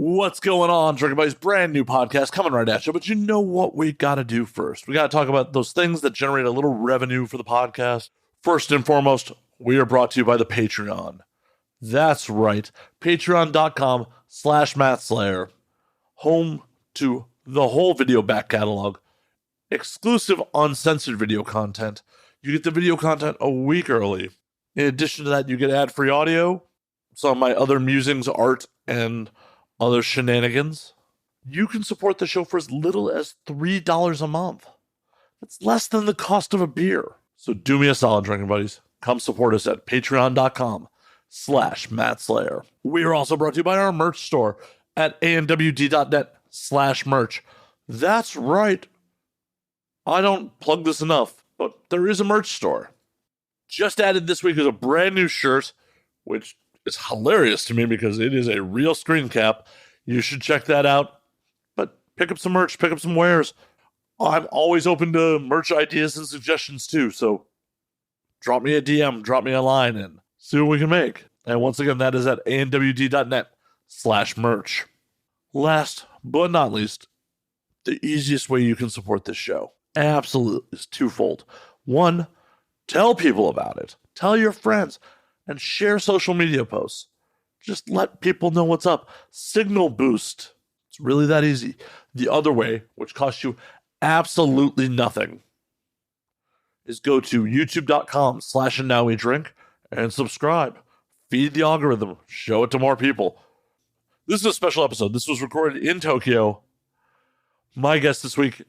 What's going on, Drinking Buddies? Brand new podcast coming right at you. But you know what we got to do first? We got to talk about those things that generate a little revenue for the podcast. First and foremost, we are brought to you by the Patreon. That's right. Patreon.com/MattSlayer. Home to the whole video back catalog. Exclusive uncensored video content. You get the video content a week early. In addition to that, you get ad-free audio, some of my other musings, art, and other shenanigans. You can support the show for as little as $3 a month. That's less than the cost of a beer. So do me a solid, Drinking Buddies. Come support us at patreon.com/MattSlayer. We are also brought to you by our merch store at ANWD.net/merch. That's right. I don't plug this enough, but there is a merch store. Just added this week is a brand new shirt, which is hilarious to me because it is a real screen cap. You should check that out. But pick up some merch, pick up some wares. I'm always open to merch ideas and suggestions too, so drop me a DM, drop me a line, and see what we can make. And once again, that is at ANWD.net/merch. Last but not least, the easiest way you can support this show, absolutely, is twofold. One, tell people about it. Tell your friends and share social media posts. Just let people know what's up. Signal boost. It's really that easy. The other way, which costs you absolutely nothing, is go to youtube.com/andnowwedrink and subscribe. Feed the algorithm. Show it to more people. This is a special episode. This was recorded in Tokyo. My guest this week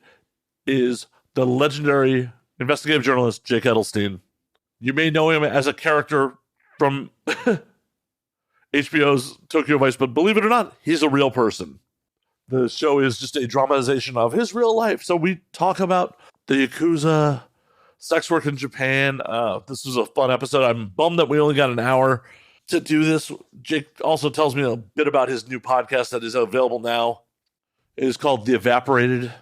is the legendary investigative journalist Jake Adelstein. You may know him as a character from HBO's Tokyo Vice, but believe it or not, he's a real person. The show is just a dramatization of his real life. So we talk about the yakuza, sex work in Japan. This was a fun episode. I'm bummed that we only got an hour to do this. Jake also tells me a bit about his new podcast that is available now. It is called The Evaporated.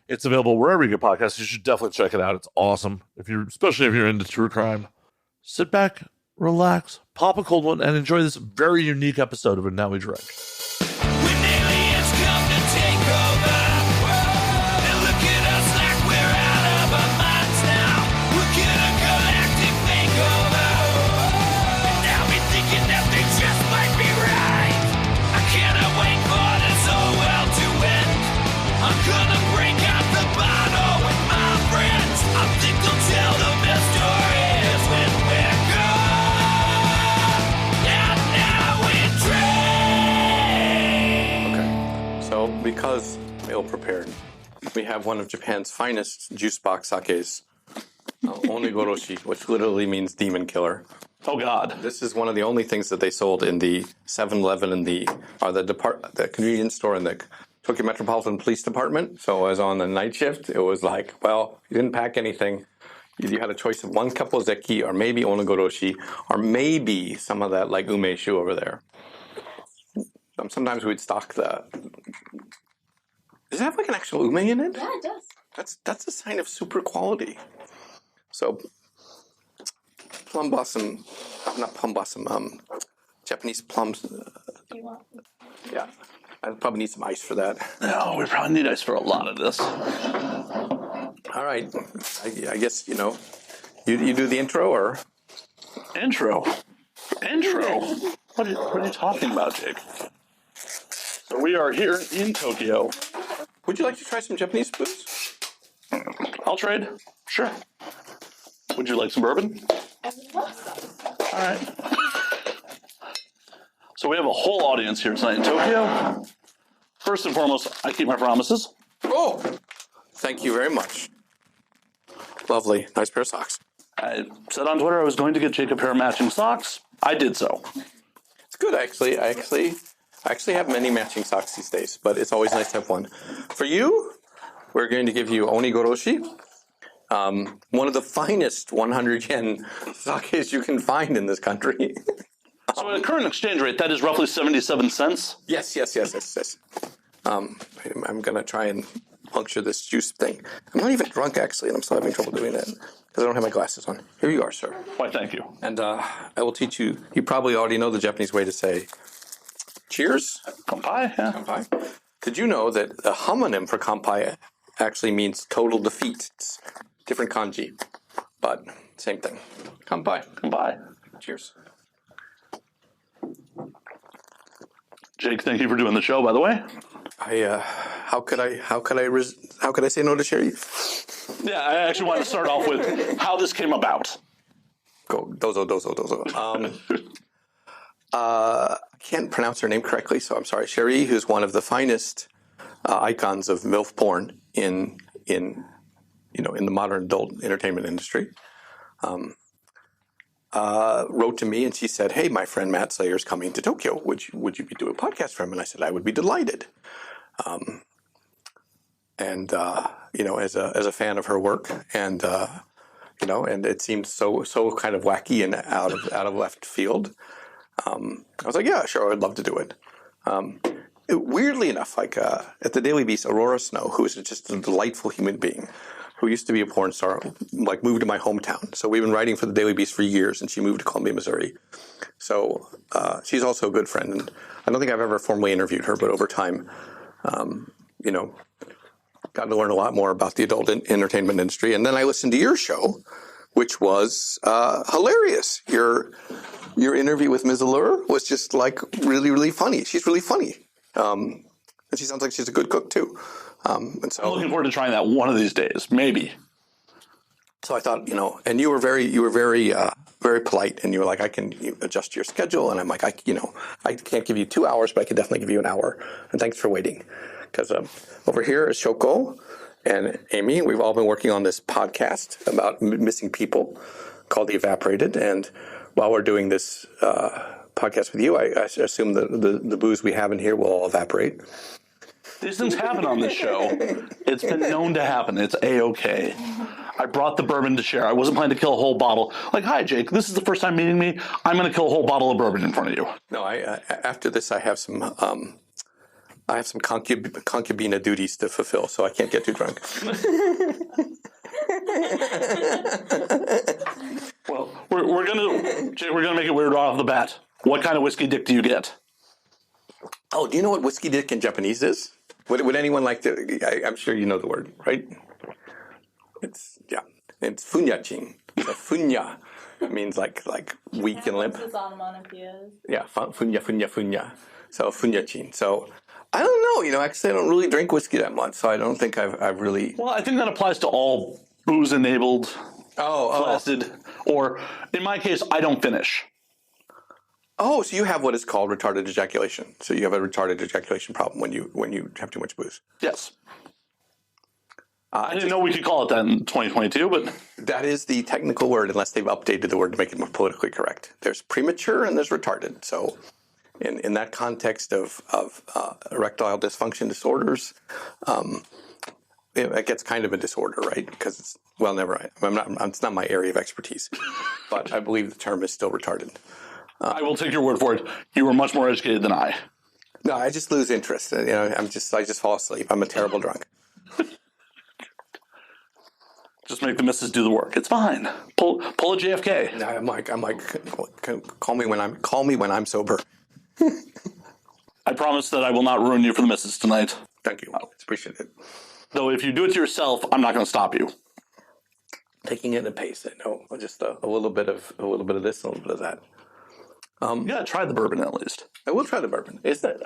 It's available wherever you get podcasts. You should definitely check it out. It's awesome, especially if you're into true crime. Sit back, relax, pop a cold one, and enjoy this very unique episode of And Now We Drink. When aliens come to take over, they look at us like we're out of our minds now. We're gonna galactic makeover, and now we're thinking that they just might be right. I cannot wait for this whole world to end. I'm gonna break out the bottle with my friends. I think they'll tell the best stories when we're gone. And now we drink. Okay, so because ill prepared, we have one of Japan's finest juice box sakes, onigoroshi, which literally means demon killer. Oh, God. This is one of the only things that they sold in the 7-Eleven and the convenience store in the Tokyo Metropolitan Police Department. So I was on the night shift. It was like, well, you didn't pack anything. You had a choice of one cup of zeki, or maybe onigoroshi, or maybe some of that like umeshu over there. Sometimes we'd stock the. Does it have like an actual ume in it? Yeah, it does. That's a sign of super quality. So, plum blossom, not plum blossom, Japanese plums. You want? Yeah, I probably need some ice for that. No, we probably need ice for a lot of this. All right, I guess, you do the intro, or? Intro? What are you talking about, Jake? So we are here in Tokyo. Would you like to try some Japanese booze? I'll trade. Sure. Would you like some bourbon? I would love some. All right. So we have a whole audience here tonight in Tokyo. First and foremost, I keep my promises. Oh, thank you very much. Lovely. Nice pair of socks. I said on Twitter I was going to get Jake a pair of matching socks. I did so. It's good, actually. I actually have many matching socks these days, but it's always nice to have one. For you, we're going to give you onigoroshi, one of the finest 100 yen sakes you can find in this country. So at current exchange rate, that is roughly 77 cents. Yes. I'm going to try and puncture this juice thing. I'm not even drunk, actually, and I'm still having trouble doing that because I don't have my glasses on. Here you are, sir. Why, thank you. And I will teach you. You probably already know the Japanese way to say, Cheers. Kampai, yeah. Kampai. Did you know that the homonym for kampai actually means total defeat? It's different kanji, but same thing. Kampai. Kampai. Cheers. Jake, thank you for doing the show, by the way. How could I say no to Sherry? Yeah, I actually want to start off with how this came about. Go dozo. I can't pronounce her name correctly, so I'm sorry. Sherry, who's one of the finest icons of MILF porn in the modern adult entertainment industry, wrote to me and she said, "Hey, my friend Matt Slayer's coming to Tokyo. Would you be doing a podcast for him?" And I said, "I would be delighted." As a fan of her work, and and it seemed so kind of wacky and out of left field. I was like, "Yeah, sure, I'd love to do it." Weirdly enough, at the Daily Beast, Aurora Snow, who is just a delightful human being, who used to be a porn star, moved to my hometown. So we've been writing for the Daily Beast for years, and she moved to Columbia, Missouri. So she's also a good friend, and I don't think I've ever formally interviewed her, but over time, got to learn a lot more about the adult entertainment industry. And then I listened to your show, which was hilarious. Your interview with Ms. Allure was just really, really funny. She's really funny. And she sounds like she's a good cook too. And so I'm looking forward to trying that one of these days, maybe. So I thought, and you were very polite, and you were like, "I can adjust your schedule," and I'm like, I can't give you 2 hours, but I can definitely give you an hour. And thanks for waiting, because over here is Shoko and Amy. We've all been working on this podcast about missing people called The Evaporated, and while we're doing this podcast with you, I assume the booze we have in here will all evaporate. These things happen on this show. It's been known to happen. It's A-okay. I brought the bourbon to share. I wasn't planning to kill a whole bottle. Like, "Hi, Jake, this is the first time meeting me. I'm going to kill a whole bottle of bourbon in front of you." No, after this, I have some concubina duties to fulfill, so I can't get too drunk. Well, we're gonna make it weird off the bat. What kind of whiskey dick do you get? Oh, do you know what whiskey dick in Japanese is? Would anyone like to? I'm sure you know the word, right? It's funyachin. So funya means like weak and limp. This onomatopoeias. Yeah, funya. So funyachin. So I don't know. Actually, I don't really drink whiskey that much, so I don't think I've really. Well, I think that applies to all booze-enabled, flaccid, or in my case, I don't finish. Oh, so you have what is called retarded ejaculation. So you have a retarded ejaculation problem when you have too much booze. Yes. I didn't know we could call it that in 2022, but that is the technical word, unless they've updated the word to make it more politically correct. There's premature and there's retarded. So in that context of erectile dysfunction disorders, it gets kind of a disorder, right? Because it's, well, never mind. It's not my area of expertise, but I believe the term is still retarded. I will take your word for it. You were much more educated than I. No, I just lose interest. I just fall asleep. I'm a terrible drunk. Just make the missus do the work. It's fine. Pull a JFK. I'm like, call me when I'm sober. I promise that I will not ruin you for the missus tonight. Thank you. It's appreciated. Though if you do it to yourself, I'm not going to stop you. Taking it at a pace. Just a little bit of this, a little bit of that. You gotta try the bourbon at least. I will try the bourbon. Isn't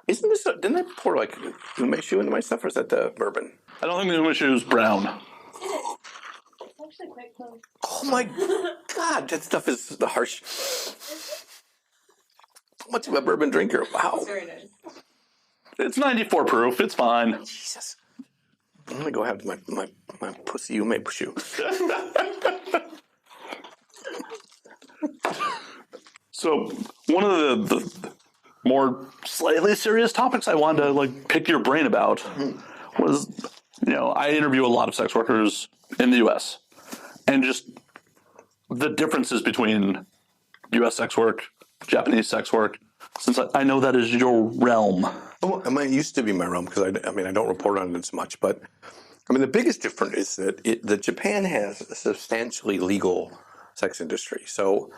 this? Didn't I pour umeshu into my stuff, or is that the bourbon? I don't think the umeshu is brown. It's actually quite close. Oh my God, that stuff is harsh. How much of a bourbon drinker? Wow. It's very nice. It's 94 proof. It's fine. Jesus. I'm gonna go have my pussy umeshu. So one of the more slightly serious topics I wanted to pick your brain about was, I interview a lot of sex workers in the U.S. and just the differences between U.S. sex work, Japanese sex work, since I know that is your realm. Oh, it used to be my realm because I don't report on it as much, but the biggest difference is that Japan has a substantially legal sex industry. So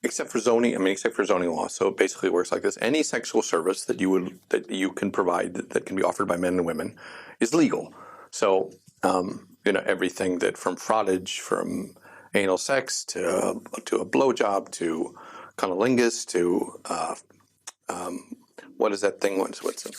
except for zoning. I mean, except for zoning law. So it basically works like this: any sexual service that you can provide that can be offered by men and women is legal. So everything that from frottage, from anal sex to a blowjob to cunnilingus to what is that thing? What's it?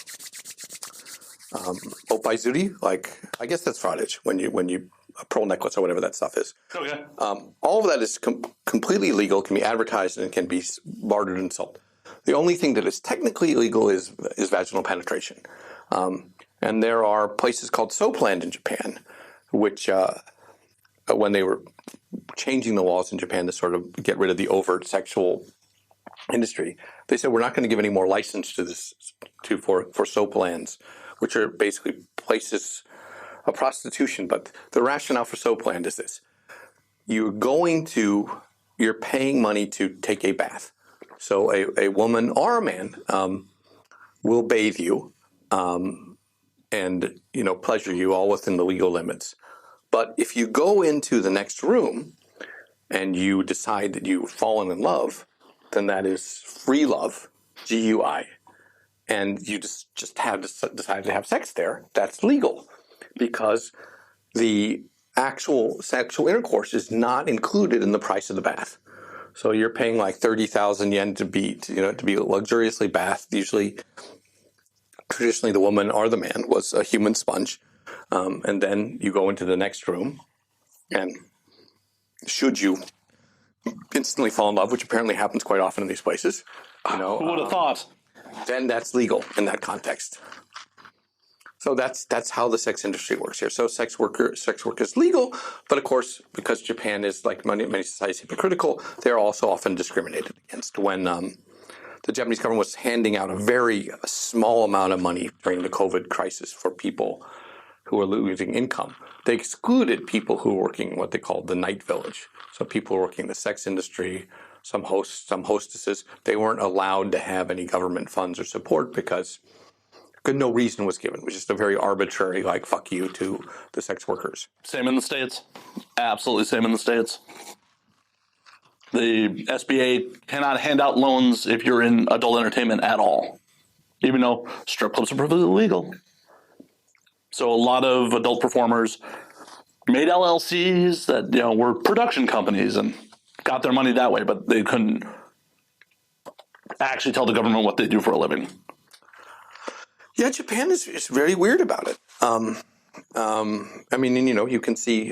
Opaizuri? Like, I guess that's frottage when you a pearl necklace or whatever that stuff is. Okay. All of that is completely legal, can be advertised, and can be bartered and sold. The only thing that is technically illegal is vaginal penetration. And there are places called soapland in Japan, which when they were changing the laws in Japan to sort of get rid of the overt sexual industry, they said we're not going to give any more license to this for soaplands, which are basically places of prostitution. But the rationale for soapland is this: you're paying money to take a bath. So a woman or a man will bathe you and pleasure you all within the legal limits. But if you go into the next room and you decide that you've fallen in love, then that is free love, GUI, and you just have decided to have sex there. That's legal because the actual sexual intercourse is not included in the price of the bath. So you're paying like 30,000 yen to be luxuriously bathed. Traditionally, the woman or the man was a human sponge, and then you go into the next room, and should you instantly fall in love, which apparently happens quite often in these places, Who would have thought? then that's legal in that context. So that's how the sex industry works here. So sex work is legal, but of course, because Japan is, like many societies, hypocritical, they're also often discriminated against. When the Japanese government was handing out a very small amount of money during the COVID crisis for people who were losing income, they excluded people who were working what they called the night village. So people who were working in the sex industry, some hostesses, they weren't allowed to have any government funds or support because no reason was given. It was just a very arbitrary, like, fuck you to the sex workers. Same in the States. Absolutely same in the States. The SBA cannot hand out loans if you're in adult entertainment at all, even though strip clubs are perfectly legal. So a lot of adult performers made LLCs that were production companies and got their money that way, but they couldn't actually tell the government what they do for a living. Yeah, Japan is very weird about it. I mean, you can see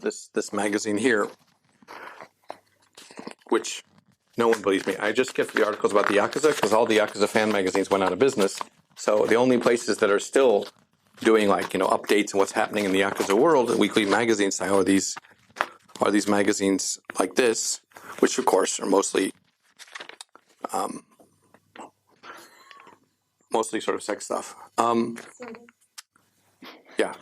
this magazine here, which no one believes me. I just get the articles about the yakuza because all the yakuza fan magazines went out of business. So the only places that are still doing updates on what's happening in the yakuza world, weekly magazine style, are these magazines like this, which of course are mostly sort of sex stuff. Yeah.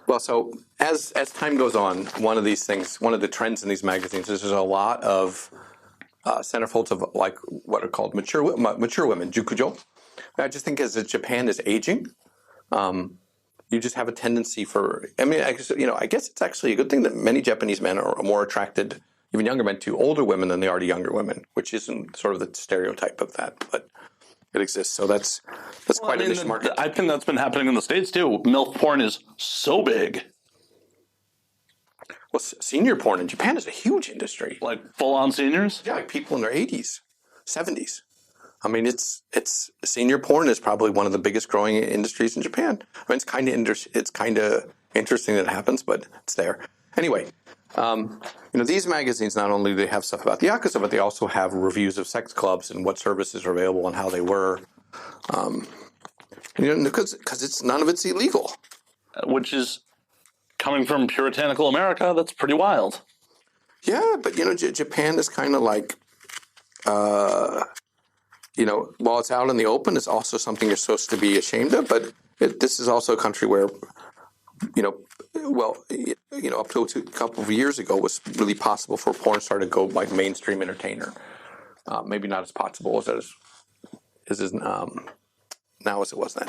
Well, so as time goes on, one of the trends in these magazines is there's a lot of centerfolds of like what are called mature women, jukujo. I just think as Japan is aging, you just have a tendency for. I mean, I guess it's actually a good thing that many Japanese men are more attracted, even younger men, to older women than they are to younger women, which isn't sort of the stereotype of that, but it exists. So that's quite a niche market. I think that's been happening in the States too. MILF porn is so big. Well, senior porn in Japan is a huge industry. Like full-on seniors? Yeah, like people in their 80s, 70s. I mean, it's senior porn is probably one of the biggest growing industries in Japan. I mean, it's kind of interesting that it happens, but it's there. Anyway, these magazines, not only do they have stuff about the yakuza, but they also have reviews of sex clubs and what services are available and how they were. Because none of it's illegal. Which is coming from puritanical America. That's pretty wild. Yeah, but Japan is kind of like, while it's out in the open, it's also something you're supposed to be ashamed of. But this is also a country where, up to a couple of years ago, was really possible for a porn star to go like mainstream entertainer. Maybe not as possible as it is now as it was then.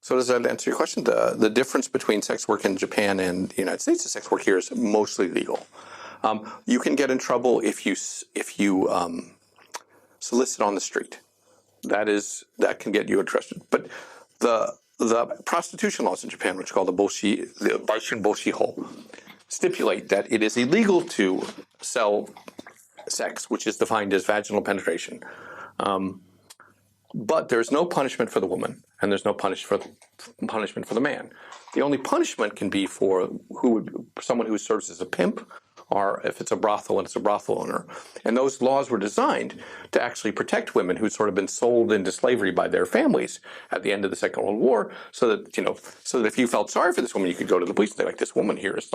So does that answer your question? The difference between sex work in Japan and the United States is sex work here is mostly legal. You can get in trouble if you solicit on the street. That can get you arrested. But the prostitution laws in Japan, which are called the Baishin Boshiho, stipulate that it is illegal to sell sex, which is defined as vaginal penetration. But there's no punishment for the woman, and there's no punishment for the man. The only punishment can be for someone who serves as a pimp, or if it's a brothel and it's a brothel owner. And those laws were designed to actually protect women who'd sort of been sold into slavery by their families at the end of the Second World War, so that if you felt sorry for this woman, you could go to the police and say, like, this woman here is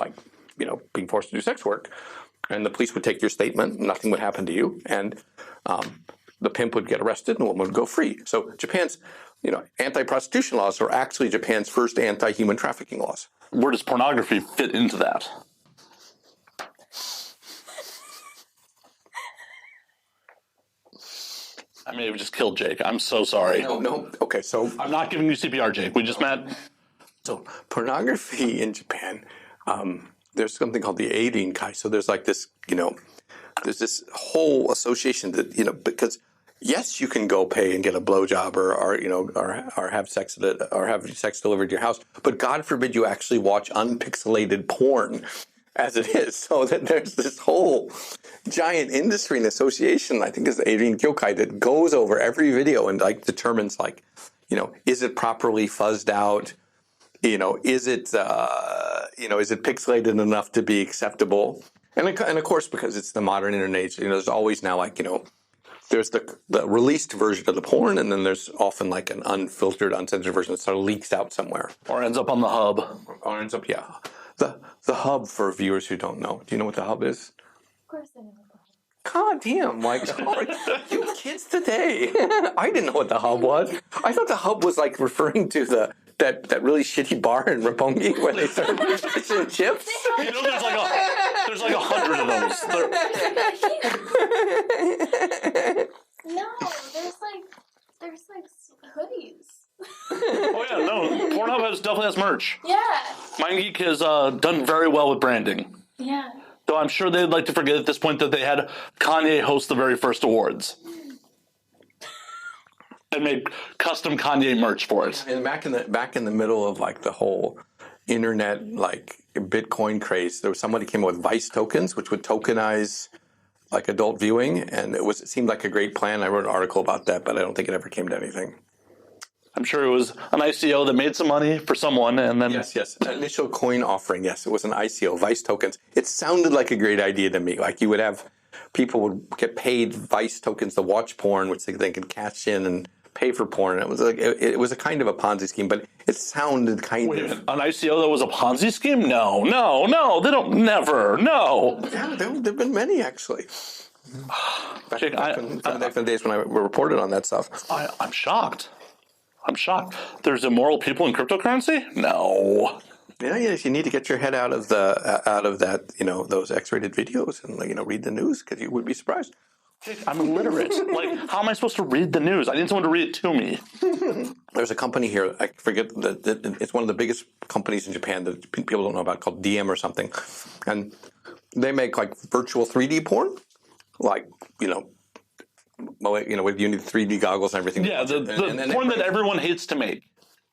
being forced to do sex work, and the police would take your statement, nothing would happen to you, and the pimp would get arrested and the woman would go free. So Japan's anti-prostitution laws are actually Japan's first anti-human trafficking laws. Where does pornography fit into that? I may have just killed Jake. I'm so sorry. No. Okay, so I'm not giving you CPR, Jake. We just met. So pornography in Japan, there's something called the Adelstein. So there's like this, there's this whole association that, because yes, you can go pay and get a blowjob or have sex or have sex delivered to your house, but God forbid you actually watch unpixelated porn as it is. So that there's this whole giant industry and association, I think it's the Adelstein Kyokai, that goes over every video and determines is it properly fuzzed out? Is it pixelated enough to be acceptable? And of course, because it's the modern internet age, there's always now there's the released version of the porn, and then there's often an unfiltered, uncensored version that sort of leaks out somewhere. Or ends up on the hub. Or ends up, yeah. The hub, for viewers who don't know. Do you know what the hub is? Of course I know what the hub is. God damn, you kids today. I didn't know what the hub was. I thought the hub was referring to that really shitty bar in Roppongi where they serve fish and chips. There's 100 of those. No, there's hoodies. Oh yeah, no. Pornhub definitely has merch. Yeah. MindGeek has done very well with branding. Yeah. Though I'm sure they'd like to forget at this point that they had Kanye host the very first awards. And made custom Kanye merch for it. And back in the middle of the whole internet Bitcoin craze, there was somebody came up with Vice tokens, which would tokenize adult viewing, and it seemed like a great plan. I wrote an article about that, but I don't think it ever came to anything. I'm sure it was an ICO that made some money for someone, and then yes, initial coin offering. Yes, it was an ICO, Vice tokens. It sounded like a great idea to me. You would have people would get paid Vice tokens to watch porn, which they could cash in and pay for porn. It was a kind of a Ponzi scheme, but it sounded kind Wait of... a minute, an ICO that was a Ponzi scheme? No, they don't, never, no. Yeah, there have been many, actually. Back in the days when I reported on that stuff. I'm shocked. There's immoral people in cryptocurrency? No. Yes, you need to get your head out of that, those X-rated videos and, read the news, because you would be surprised. I'm illiterate. How am I supposed to read the news? I need someone to read it to me. There's a company here, I forget, that it's one of the biggest companies in Japan that people don't know about, called DM or something. And they make virtual 3D porn, with you need 3D goggles and everything. Yeah, the porn that everyone hates to make.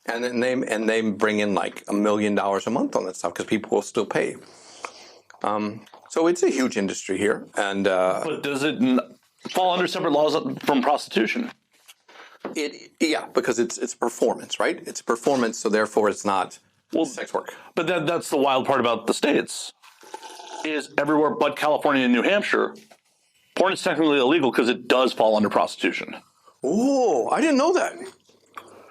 And then they bring in $1 million a month on that stuff because people will still pay. So it's a huge industry here, and but does it fall under separate laws from prostitution? Yeah, because it's performance, right? It's performance, so therefore it's not sex work. But that's the wild part about the states. Is everywhere but California and New Hampshire, porn is technically illegal because it does fall under prostitution. Oh, I didn't know that.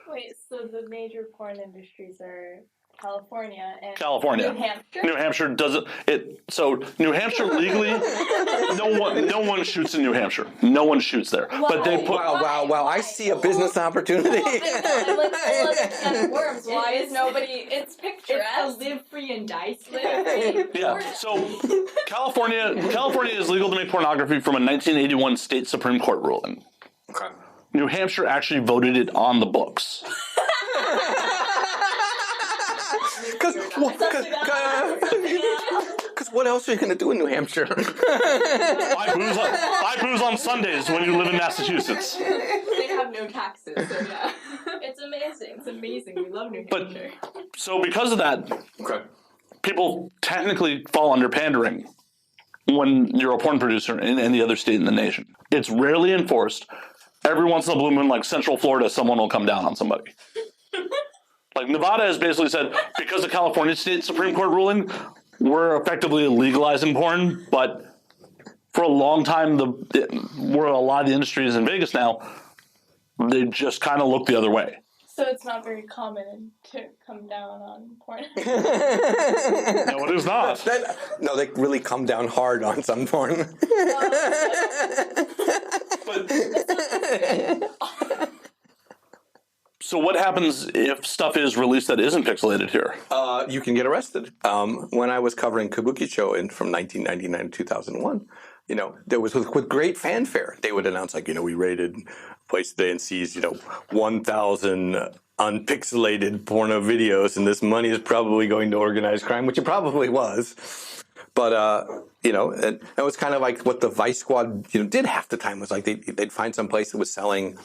Wait, so the major porn industries are California and California. New Hampshire? New Hampshire does it. So New Hampshire legally, no one shoots in New Hampshire. No one shoots there. Wow. But they put. Wow! I see a business opportunity. Worms. Why is nobody? It's picturesque. It's a live free and die free. Yeah. So California is legal to make pornography from a 1981 state Supreme Court ruling. Okay. New Hampshire actually voted it on the books. Because what else are you going to do in New Hampshire? Buy booze on Sundays when you live in Massachusetts. They have no taxes, so yeah. It's amazing. It's amazing. We love New But Hampshire. so because of that, Okay. people technically fall under pandering when you're a porn producer in any other state in the nation. It's rarely enforced. Every once in a blue moon, like Central Florida, someone will come down on somebody. Like Nevada has basically said, because of California State Supreme Court ruling, we're effectively legalizing porn, but for a long time, where a lot of the industry is in Vegas now, they just kind of look the other way. So it's not very common to come down on porn. No, it is not. No, they really come down hard on some porn. So what happens if stuff is released that isn't pixelated here? You can get arrested. When I was covering Kabukicho from 1999 to 2001, there was with great fanfare. They would announce we raided place today and seized 1,000 unpixelated porno videos, and this money is probably going to organized crime, which it probably was. But it was kind of like what the Vice Squad did half the time was like they'd find some place that was selling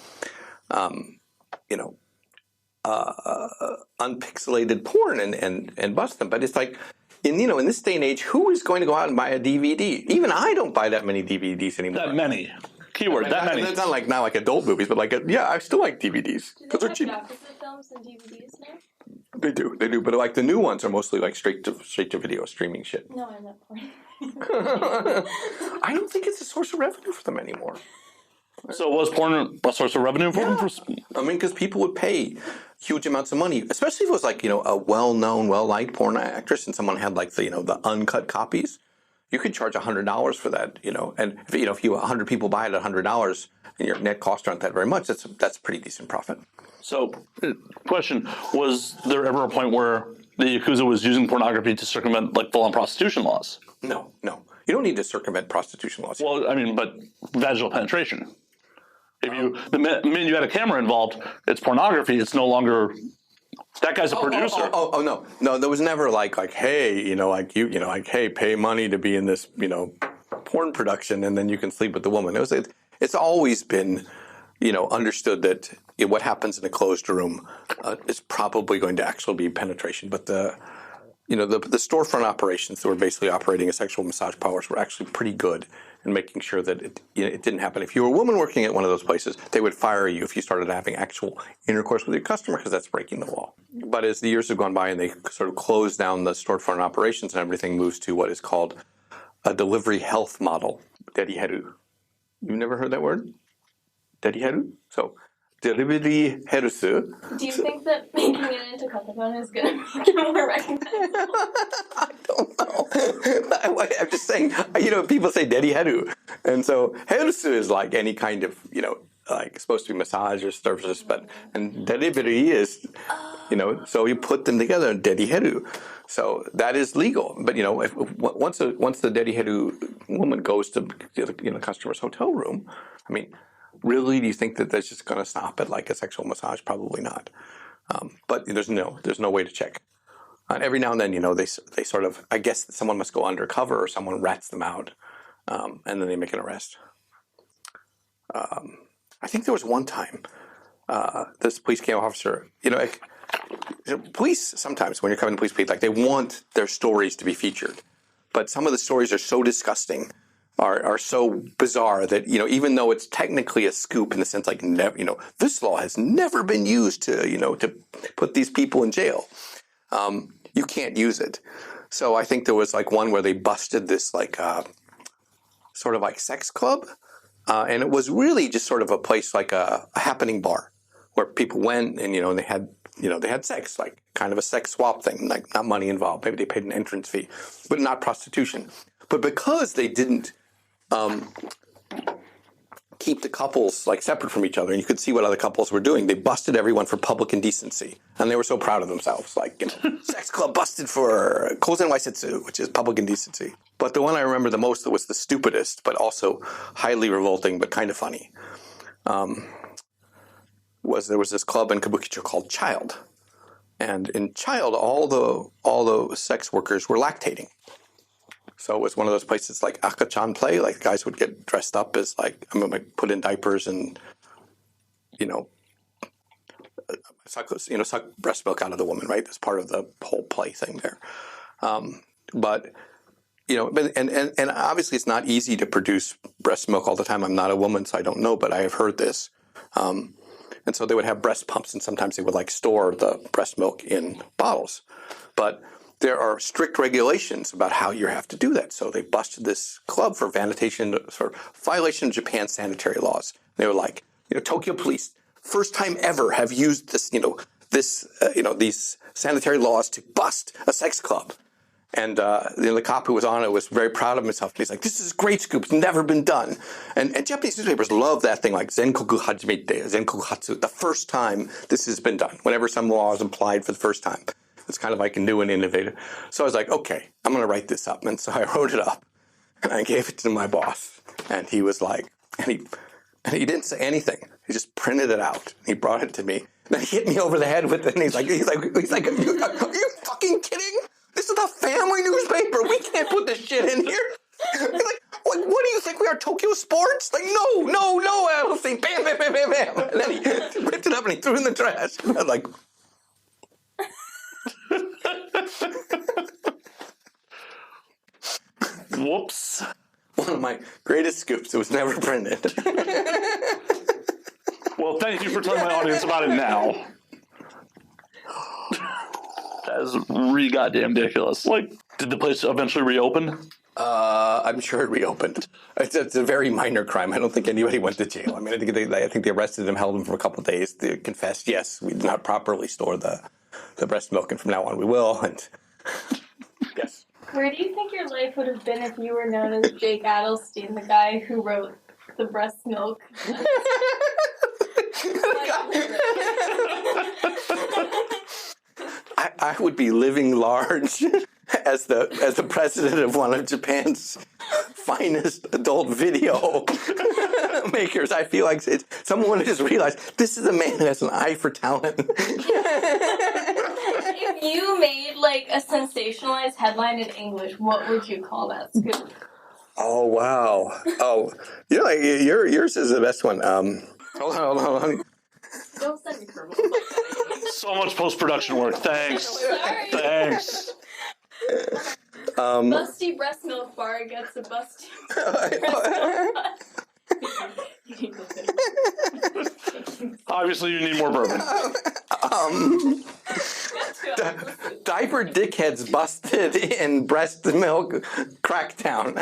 unpixelated porn and bust them. But it's like, in this day and age, who is going to go out and buy a DVD? Even I don't buy that many DVDs anymore. That many. Keyword, that many. It's not like now like adult movies, but I still like DVDs because they're cheap. Yakuza films and DVDs now? They do. But like the new ones are mostly like straight to video streaming shit. No, I'm not porn. I don't think it's a source of revenue for them anymore. So was porn a source of revenue for them? I mean, because people would pay huge amounts of money, especially if it was like a well-known, well-liked porn actress, and someone had like the uncut copies. You could charge $100 for that, and if 100 people buy it at $100, and your net costs aren't that very much, that's a pretty decent profit. So, question: was there ever a point where the yakuza was using pornography to circumvent like full-on prostitution laws? No, you don't need to circumvent prostitution laws. Well, I mean, but vaginal penetration. If the minute you had a camera involved, it's pornography. It's no longer that guy's a producer. No, there was never like hey, hey, pay money to be in this porn production, and then you can sleep with the woman. It's always been understood that what happens in a closed room is probably going to actually be penetration, but the storefront operations that were basically operating as sexual massage parlors were actually pretty good in making sure that it didn't happen. If you were a woman working at one of those places, they would fire you if you started having actual intercourse with your customer because that's breaking the law. But as the years have gone by and they sort of closed down the storefront operations and everything moves to what is called a delivery health model, Dediheru. You've never heard that word? Dediheru? So, delivery health. Do you think that making it into Katakana is going to make it more recognizable? I don't know. I'm just saying, people say Dediheru. And so, health is like any kind of, like supposed to be massage or services, and delivery is, so you put them together, Dediheru. So that is legal. But, once the Dediheru woman goes to the customer's hotel room, I mean, really, do you think that that's just going to stop at like a sexual massage? Probably not. But there's no way to check. And every now and then, they sort of, I guess someone must go undercover or someone rats them out, and then they make an arrest. I think there was one time this police came officer, police sometimes when you're covering the police beat, like they want their stories to be featured, but some of the stories are so disgusting. Are so bizarre that even though it's technically a scoop in the sense like never, this law has never been used to put these people in jail, you can't use it. So I think there was like one where they busted this like sort of like sex club, and it was really just sort of a place like a happening bar where people went and and they had sex, like kind of a sex swap thing, like not money involved. Maybe they paid an entrance fee, but not prostitution. But because they didn't keep the couples like separate from each other, and you could see what other couples were doing, they busted everyone for public indecency, and they were so proud of themselves, like sex club busted for kozen waisetsu, which is public indecency. But the one I remember the most that was the stupidest, but also highly revolting, but kind of funny, there was this club in Kabukicho called Child, and in Child, all the sex workers were lactating. So it was one of those places like Akachan play, like guys would get dressed up as like, put in diapers and, suck breast milk out of the woman, right? That's part of the whole play thing there. But obviously it's not easy to produce breast milk all the time. I'm not a woman, so I don't know, but I have heard this. And so they would have breast pumps, and sometimes they would like store the breast milk in bottles. But there are strict regulations about how you have to do that. So they busted this club for violation of Japan's sanitary laws. They were like, Tokyo police, first time ever have used this, these sanitary laws to bust a sex club. And the cop who was on it was very proud of himself. He's like, this is a great scoop. It's never been done. And Japanese newspapers love that thing, like Zenkoku Hajimete, Zenkoku Hatsu, the first time this has been done, whenever some law is applied for the first time. It's kind of like new and innovative. So I was like, okay, I'm going to write this up. And so I wrote it up, and I gave it to my boss. And he was like, and he didn't say anything. He just printed it out. He brought it to me. Then he hit me over the head with it, and he's like, are you fucking kidding? This is a family newspaper. We can't put this shit in here. He's like, what do you think we are, Tokyo Sports? Like, no, Adelstein. Bam, bam, bam, bam, bam. And then he ripped it up and he threw it in the trash. And I was like, whoops. one of my greatest scoops. It was never printed. Well, thank you for telling my audience about it now. That is really goddamn ridiculous. Like, did the place eventually reopen? I'm sure it reopened. It's a very minor crime. I don't think anybody went to jail. I mean, I think they arrested him, held him for a couple of days. They confessed, yes, we did not properly store the breast milk, and from now on we will. And yes. Where do you think your life would have been if you were known as Jake Adelstein, the guy who wrote the breast milk? I would be living large as the president of one of Japan's finest adult video makers. I feel like someone would have just realized this is a man who has an eye for talent. If you made like a sensationalized headline in English, what would you call that scoop? Oh wow! Oh, yours is the best one. Hold on. Don't send me curveballs. So much post-production work. Thanks. Sorry. Thanks. Busty breast milk bar gets a busty breast milk. Obviously, you need more bourbon. Diaper dickheads busted in breast milk crackdown.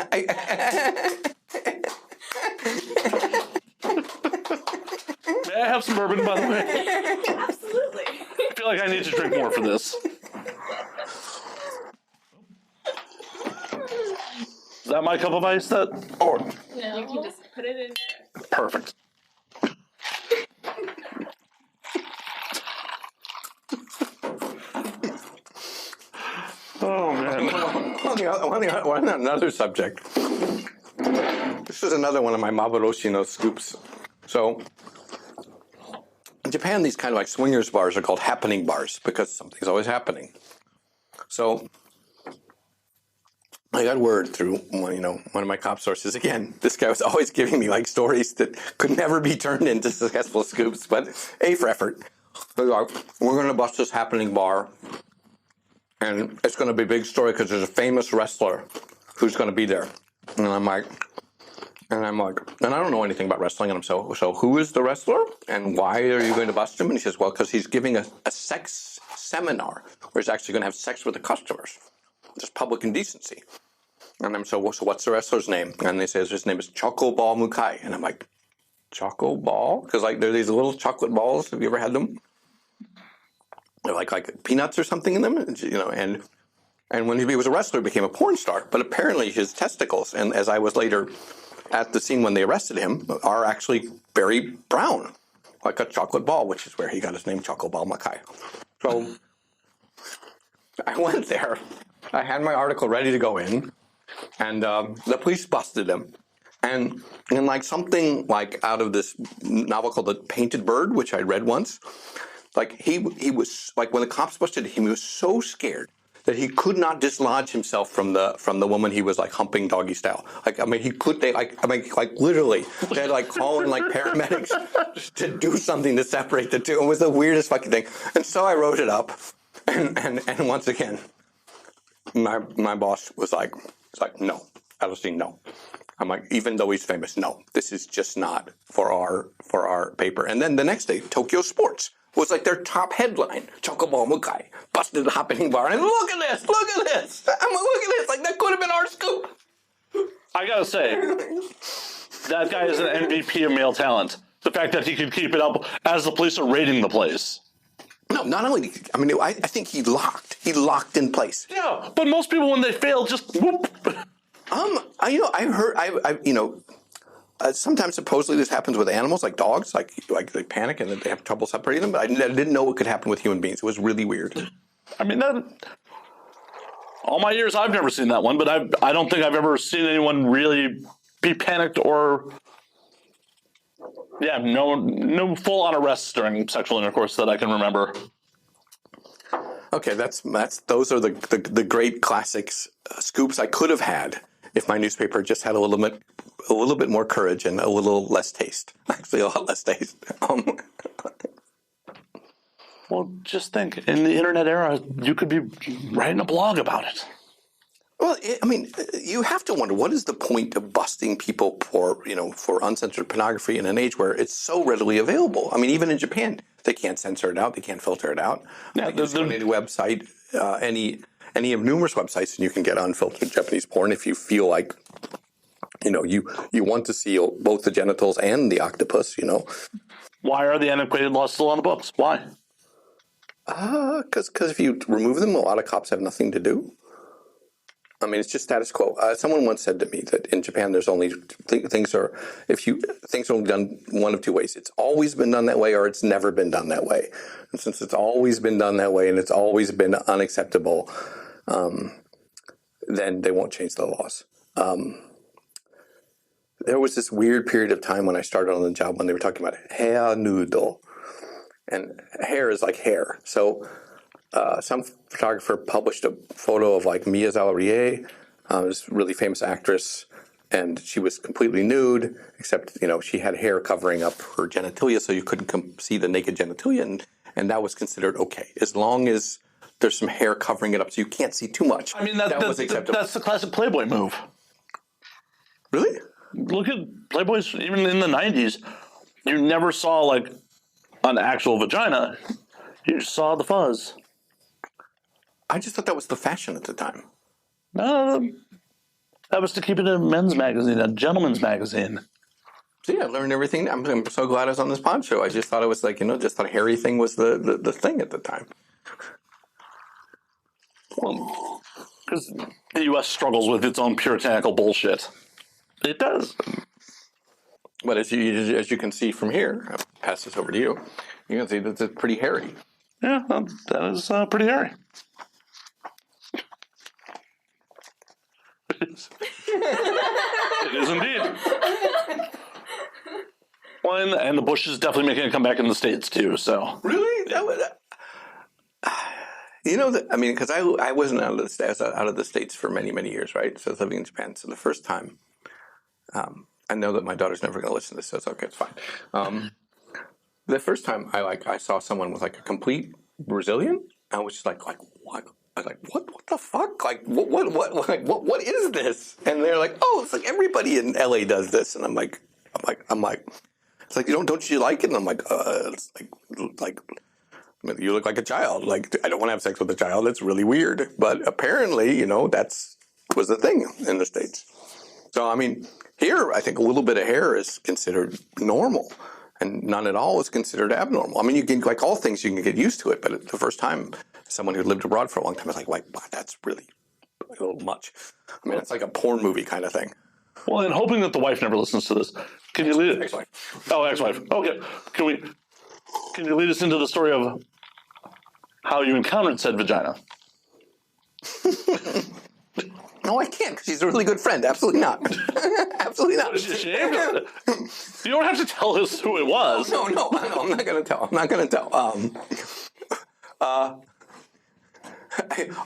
May I have some bourbon, by the way? Absolutely. I feel like I need to drink more for this. Is that my cup of ice? Or No. You can just put it in there. perfect. Oh man. On another subject. This is another one of my Mabaroshi no scoops. So, in Japan, these kind of like swingers bars are called happening bars because something's always happening. So, I got word through one of my cop sources. Again, this guy was always giving me like stories that could never be turned into successful scoops, but A for effort. They're like, we're going to bust this happening bar, and it's going to be a big story because there's a famous wrestler who's going to be there. And I'm like, and I don't know anything about wrestling. And I'm so who is the wrestler? And why are you going to bust him? And he says, well, because he's giving a sex seminar where he's actually going to have sex with the customers. Just public indecency. And I'm so what's the wrestler's name? And they say his name is Choco Ball Mukai. And I'm like, Choco Ball? Because like there are these little chocolate balls. Have you ever had them? They're like peanuts or something in them, And when he was a wrestler, he became a porn star. But apparently his testicles, and as I was later at the scene when they arrested him, are actually very brown, like a chocolate ball, which is where he got his name, Choco Ball Makai. So I went there. I had my article ready to go in, and the police busted him. And like something like out of this novel called The Painted Bird, which I read once, like he was like when the cops busted him, he was so scared that he could not dislodge himself from the woman he was like humping doggy style. Like, I mean, literally, they had like calling like paramedics to do something to separate the two. It was the weirdest fucking thing. And so I wrote it up, and once again, my boss was like, no, Adelstein, no. I'm like, even though he's famous, no, this is just not for our paper. And then the next day, Tokyo Sports was like their top headline. Chocobo Mukai busted the happening bar. And look at this. I'm like, look at this. Like, that could have been our scoop. I gotta say, that guy is an MVP of male talent. The fact that he could keep it up as the police are raiding the place. No, not only, I mean, I think he locked in place. Yeah, but most people, when they fail, just whoop. Sometimes supposedly this happens with animals, like dogs, like they panic and they have trouble separating them. But I didn't know it could happen with human beings. It was really weird. I mean, all my years, I've never seen that one, but I don't think I've ever seen anyone really be panicked or, no full-on arrests during sexual intercourse that I can remember. Okay, those are the great classics, scoops I could have had if my newspaper just had a little bit more courage and a little less taste. Actually, a lot less taste. Well, just think, in the internet era, you could be writing a blog about it. Well, I mean, you have to wonder, what is the point of busting people for uncensored pornography in an age where it's so readily available? I mean, even in Japan, they can't censor it out, they can't filter it out. Yeah, there's any website, any of numerous websites, and you can get unfiltered Japanese porn if you feel like, you want to see both the genitals and the octopus. Why are the antiquated laws still on the books? Why? Because if you remove them, a lot of cops have nothing to do. I mean, it's just status quo. Someone once said to me that in Japan, there's only things are only done one of two ways. It's always been done that way, or it's never been done that way. And since it's always been done that way, and it's always been unacceptable, then they won't change the laws. There was this weird period of time when I started on the job when they were talking about hair noodle, and hair is like hair. So. Some photographer published a photo of like Mia Zalarie, this really famous actress, and she was completely nude, except she had hair covering up her genitalia, so you couldn't see the naked genitalia, and that was considered okay as long as there's some hair covering it up, so you can't see too much. I mean, that was acceptable. That's the classic Playboy move. Really? Look at Playboys, even in the 90s, you never saw like an actual vagina. You just saw the fuzz. I just thought that was the fashion at the time. No, that was to keep it a men's magazine, a gentleman's magazine. See, I learned everything. I'm so glad I was on this pod show. I just thought it was like, just thought hairy thing was the thing at the time. Well, because the U.S. struggles with its own puritanical bullshit. It does. But as you can see from here, I'll pass this over to you. You can see that it's pretty hairy. Yeah, that is pretty hairy. It is indeed. Well, and the Bush is definitely making a comeback in the States too. So really, because I wasn't out of the States for many years, right? So I was living in Japan. So the first time, I know that my daughter's never going to listen to this, so it's okay, it's fine. The first time I saw someone with like a complete Brazilian, I was just like what? I was like, what the fuck? Like, what is this? And they're like, oh, it's like everybody in LA does this. And I'm like, it's like, don't you like it? And I'm like, it's like, I mean, you look like a child. Like, I don't want to have sex with a child. It's really weird. But apparently, that's was the thing in the States. So, I mean, here, I think a little bit of hair is considered normal. And none at all is considered abnormal. I mean, you can, like all things, you can get used to it. But the first time, someone who lived abroad for a long time was like, wow, that's really a little much. I mean, it's like a porn movie kind of thing. Well, and hoping that the wife never listens to this, can you lead it? Ex-wife. Oh, ex-wife. Okay. Can you lead us into the story of how you encountered said vagina? No, I can't, because she's a really good friend. Absolutely not. Absolutely not. Is she ashamed? You don't have to tell us who it was. No, I'm not going to tell.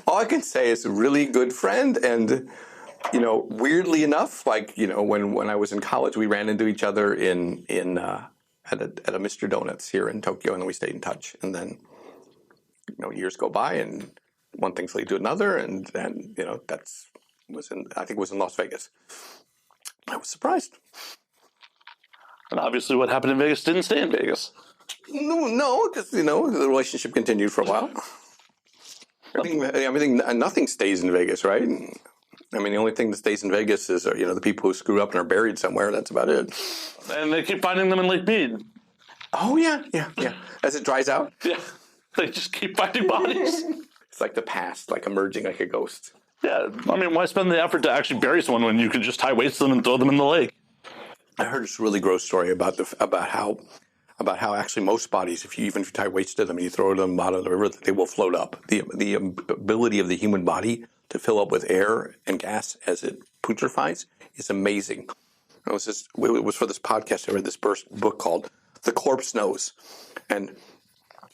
All I can say is a really good friend, and weirdly enough, like when I was in college, we ran into each other at a Mr. Donuts here in Tokyo, and then we stayed in touch. And then years go by, and one thing's lead to another, and I think it was in Las Vegas. I was surprised. And obviously, what happened in Vegas didn't stay in Vegas. No, because the relationship continued for a while. Nothing stays in Vegas, right? I mean, the only thing that stays in Vegas is the people who screw up and are buried somewhere. That's about it. And they keep finding them in Lake Mead. Oh yeah. As it dries out. Yeah, they just keep finding bodies. It's like the past, like emerging like a ghost. Yeah, I mean, why spend the effort to actually bury someone when you can just tie weights to them and throw them in the lake? I heard this really gross story about how actually most bodies, if you tie weights to them and you throw them out of the river, they will float up. The ability of the human body to fill up with air and gas as it putrefies is amazing. It was for this podcast. I read this book called "The Corpse Knows," and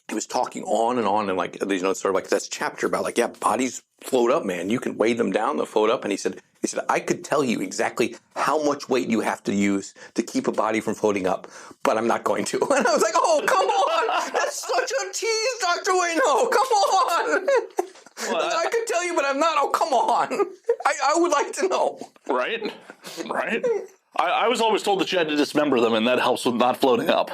he was talking on and like sort of like this chapter about like bodies float up, man. You can weigh them down, they'll float up. And he said I could tell you exactly how much weight you have to use to keep a body from floating up, but I'm not going to. And I was like, oh, come on, that's such a tease, Dr. Wayno. Come on. Well, I could tell you, but I'm not. Oh, come on. I would like to know. Right. I was always told that you had to dismember them, and that helps with not floating up.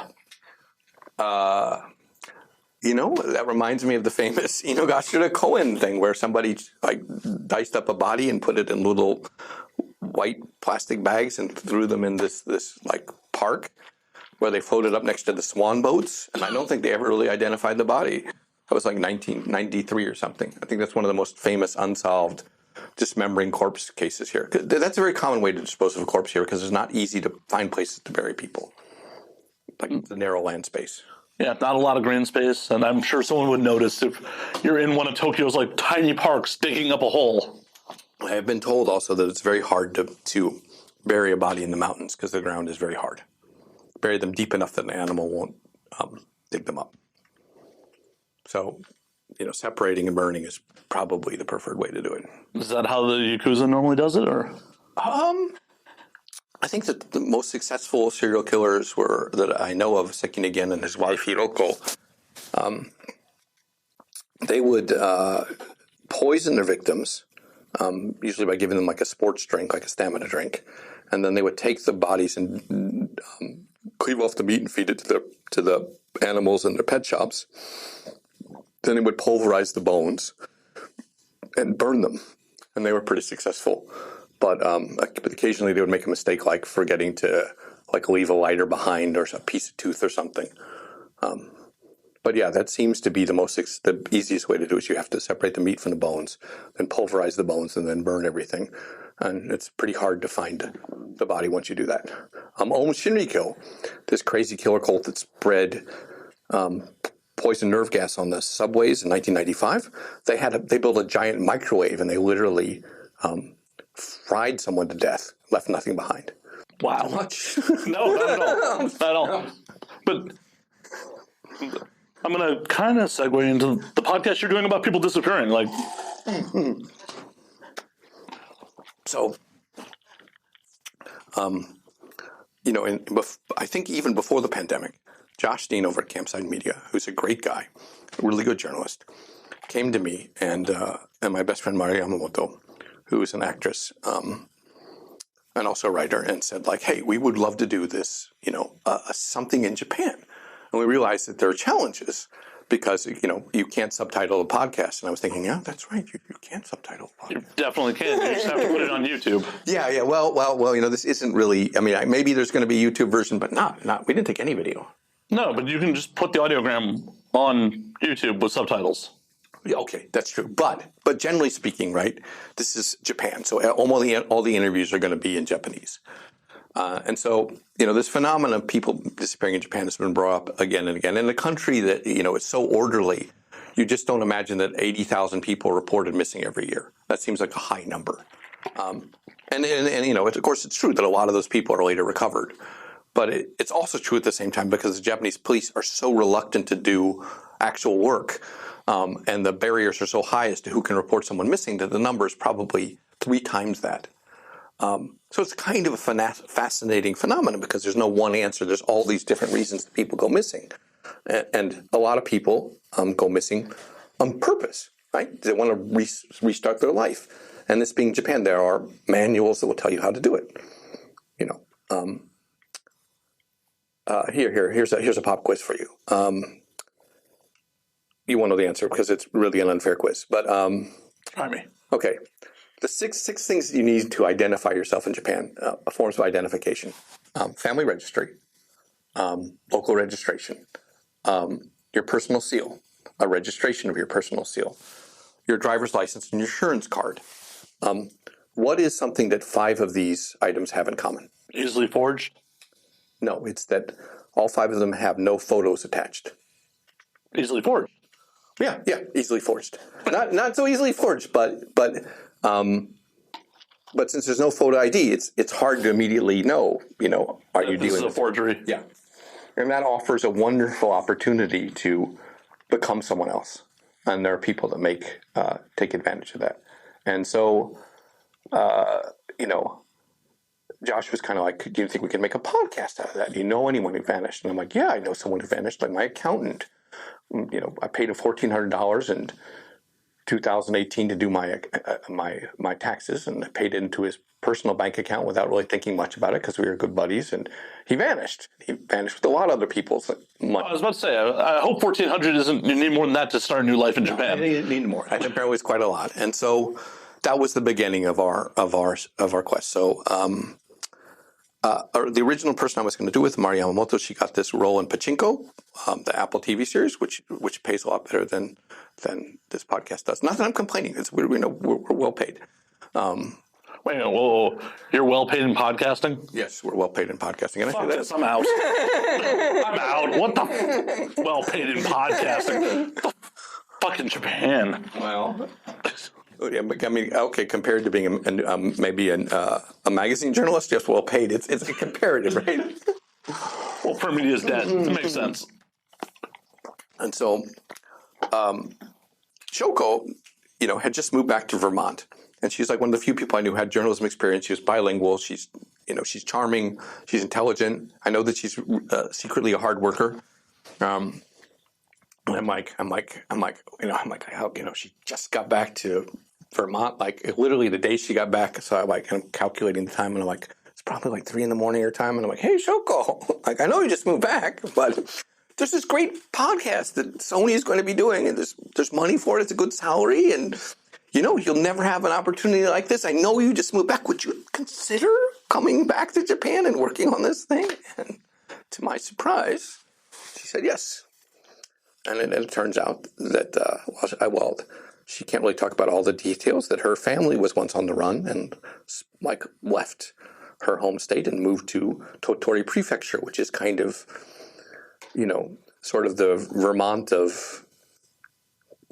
That reminds me of the famous Inogashira Koen thing where somebody like diced up a body and put it in little white plastic bags and threw them in this like park where they floated up next to the swan boats. And I don't think they ever really identified the body. That was like 1993 or something. I think that's one of the most famous unsolved dismembering corpse cases here. That's a very common way to dispose of a corpse here because it's not easy to find places to bury people, like the narrow land space. Yeah, not a lot of green space, and I'm sure someone would notice if you're in one of Tokyo's like tiny parks digging up a hole. I have been told also that it's very hard to bury a body in the mountains because the ground is very hard. Bury them deep enough that an animal won't dig them up. So, separating and burning is probably the preferred way to do it. Is that how the yakuza normally does it, or? I think that the most successful serial killers that I know of, Sekinigen and his wife Hiroko, they would poison their victims, usually by giving them like a sports drink, like a stamina drink, and then they would take the bodies and cleave off the meat and feed it to the animals in their pet shops. Then they would pulverize the bones and burn them, and they were pretty successful. But occasionally they would make a mistake, like forgetting to like leave a lighter behind or a piece of tooth or something. But yeah, that seems to be the easiest way to do it. You have to separate the meat from the bones, then pulverize the bones, and then burn everything. And it's pretty hard to find the body once you do that. Om Shinrikyo, this crazy killer cult that spread poison nerve gas on the subways in 1995. They built a giant microwave and they literally fried someone to death, left nothing behind. Wow. Much? No, not at all. Not at all. But I'm going to kind of segue into the podcast you're doing about people disappearing. Like, so, I think even before the pandemic, Josh Dean over at Campside Media, who's a great guy, a really good journalist, came to me and my best friend Mari Yamamoto, who is an actress and also a writer, and said like, "Hey, we would love to do this, something in Japan." And we realized that there are challenges because you can't subtitle a podcast. And I was thinking, yeah, that's right, you can't subtitle a podcast. You definitely can. You just have to put it on YouTube. Yeah. Well. This isn't really. I mean, maybe there's going to be a YouTube version, but not. We didn't take any video. No, but you can just put the audiogram on YouTube with subtitles. Yeah, okay, that's true. But generally speaking, right, this is Japan. So all the interviews are going to be in Japanese. And so, this phenomenon of people disappearing in Japan has been brought up again and again. In a country that, is so orderly, you just don't imagine that 80,000 people are reported missing every year. That seems like a high number. And of course, it's true that a lot of those people are later recovered. But it's also true at the same time because the Japanese police are so reluctant to do actual work And the barriers are so high as to who can report someone missing that the number is probably 3 times that. So it's kind of a fascinating phenomenon because there's no one answer. There's all these different reasons that people go missing. And a lot of people go missing on purpose, right? They want to restart their life. And this being Japan, there are manuals that will tell you how to do it. You know, here's a pop quiz for you. You won't know the answer because it's really an unfair quiz. But Try me. okay, the six things you need to identify yourself in Japan, forms of identification: family registry, local registration, your personal seal, a registration of your personal seal, your driver's license, and your insurance card. What is something that 5 of these items have in common? Easily forged. No, it's that all 5 of them have no photos attached. Easily forged. Yeah, easily forged. Not so easily forged, but since there's no photo ID, it's hard to immediately know. You know, are you This is dealing a with forgery. Yeah, and that offers a wonderful opportunity to become someone else. And there are people that take advantage of that. And so, you know, Josh was kind of like, do you think we can make a podcast out of that? Do you know anyone who vanished? And I'm like, yeah, I know someone who vanished. Like my accountant, you know, I paid him $1,400 in 2018 to do my taxes, and I paid it into his personal bank account without really thinking much about it because we were good buddies. And he vanished. He vanished with a lot of other people's money. I was about to say, I hope 1,400 isn't. You need more than that to start a new life in Japan. I need more. I think apparently it was quite a lot, and so that was the beginning of our quest. So. The original person I was going to do with, Mari Yamamoto, she got this role in Pachinko, the Apple TV series, which pays a lot better than this podcast does. Not that I'm complaining; we're well paid. Wait, whoa. You're well paid in podcasting? Yes, we're well paid in podcasting. And I Fuck say that this, I'm out. I'm out. What the well paid in podcasting? Fucking Japan. well. I mean, okay, compared to being maybe a magazine journalist, just well paid. It's a comparative, right? Well, per media is dead. It makes sense. And so, Shoko, you know, had just moved back to Vermont, and she's like one of the few people I knew who had journalism experience. She was bilingual. She's charming. She's intelligent. I know that she's secretly a hard worker. And I'm like, she just got back to Vermont, like literally the day she got back. So I'm calculating the time, and I'm like, it's probably like 3 a.m. her time. And I'm like, hey, Shoko, like I know you just moved back, but there's this great podcast that Sony is going to be doing, and there's money for it. It's a good salary, and you know you'll never have an opportunity like this. I know you just moved back. Would you consider coming back to Japan and working on this thing? And to my surprise, she said yes. And it turns out that, she can't really talk about all the details, that her family was once on the run and, like, left her home state and moved to Tottori Prefecture, which is kind of, you know, sort of the Vermont of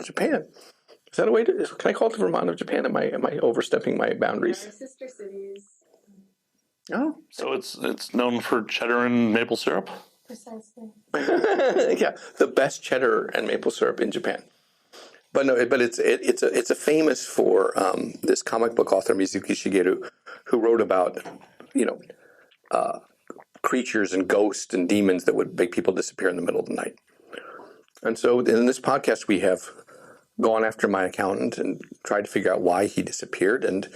Japan. Is that a way to, can I call it the Vermont of Japan? Am I overstepping my boundaries? Our sister cities. Oh. So it's known for cheddar and maple syrup? Precisely. Yeah, the best cheddar and maple syrup in Japan. But no, it's a famous for this comic book author Mizuki Shigeru, who wrote about, you know, creatures and ghosts and demons that would make people disappear in the middle of the night. And so in this podcast, we have gone after my accountant and tried to figure out why he disappeared and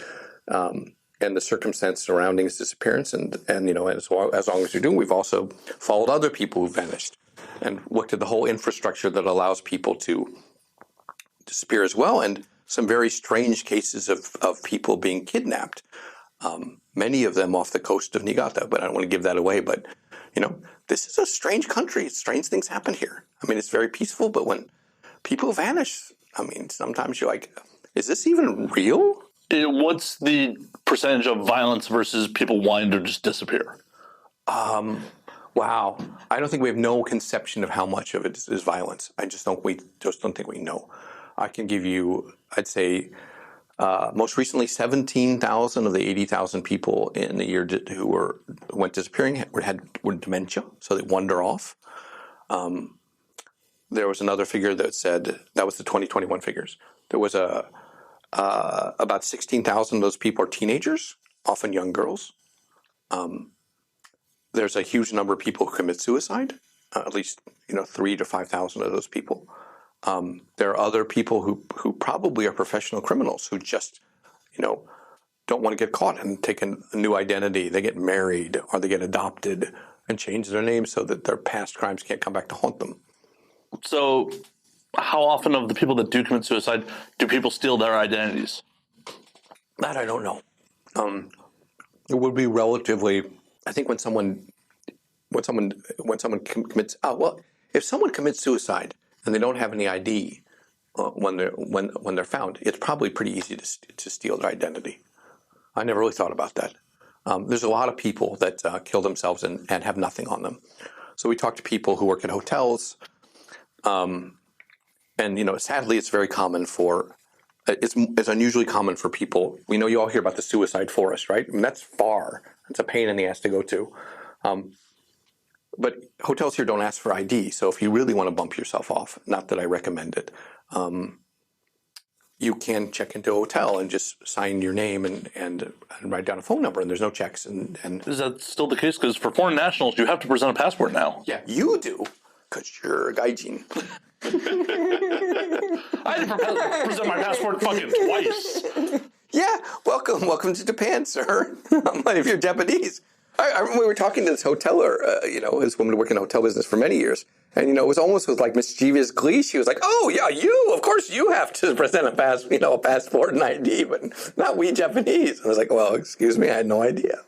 the circumstance surrounding his disappearance. And you know, as long as we're doing, we've also followed other people who vanished and looked at the whole infrastructure that allows people to disappear as well, and some very strange cases of people being kidnapped. Many of them off the coast of Niigata, but I don't want to give that away. But, you know, this is a strange country. Strange things happen here. I mean, it's very peaceful, but when people vanish, I mean, sometimes you're like, is this even real? What's the percentage of violence versus people wanting to just disappear? Wow. I don't think we have no conception of how much of it is violence. I just don't think we know. I can give you, I'd say, most recently, 17,000 of the 80,000 people in the year who went disappearing were dementia, so they wander off. there was another figure that said, that was the 2021 figures. There was about 16,000 of those people are teenagers, often young girls. There's a huge number of people who commit suicide, at least 3,000 to 5,000 of those people. There are other people who probably are professional criminals who just don't want to get caught and take a new identity. They get married or they get adopted and change their name so that their past crimes can't come back to haunt them. So how often of the people that do commit suicide do people steal their identities? That I don't know. It would be relatively. I think when someone commits. If someone commits suicide and they don't have any ID when they're found, it's probably pretty easy to steal their identity. I never really thought about that. There's a lot of people that kill themselves and have nothing on them. So we talk to people who work at hotels, and sadly, it's very common for. It's unusually common for people. We know you all hear about the suicide forest, right? I mean, that's far. It's a pain in the ass to go to. But hotels here don't ask for ID. So if you really want to bump yourself off, not that I recommend it, you can check into a hotel and just sign your name and write down a phone number, and there's no checks. And Is that still the case? Because for foreign nationals, you have to present a passport now. yeah, you do, because you're a gaijin. I had to present my passport fucking twice. Yeah, welcome to Japan, sir. If you're Japanese. I remember we were talking to this hoteler, this woman who worked in the hotel business for many years. And, it was almost with like mischievous glee. She was like, oh, yeah, of course you have to present a passport and ID, but not we Japanese. And I was like, well, excuse me, I had no idea.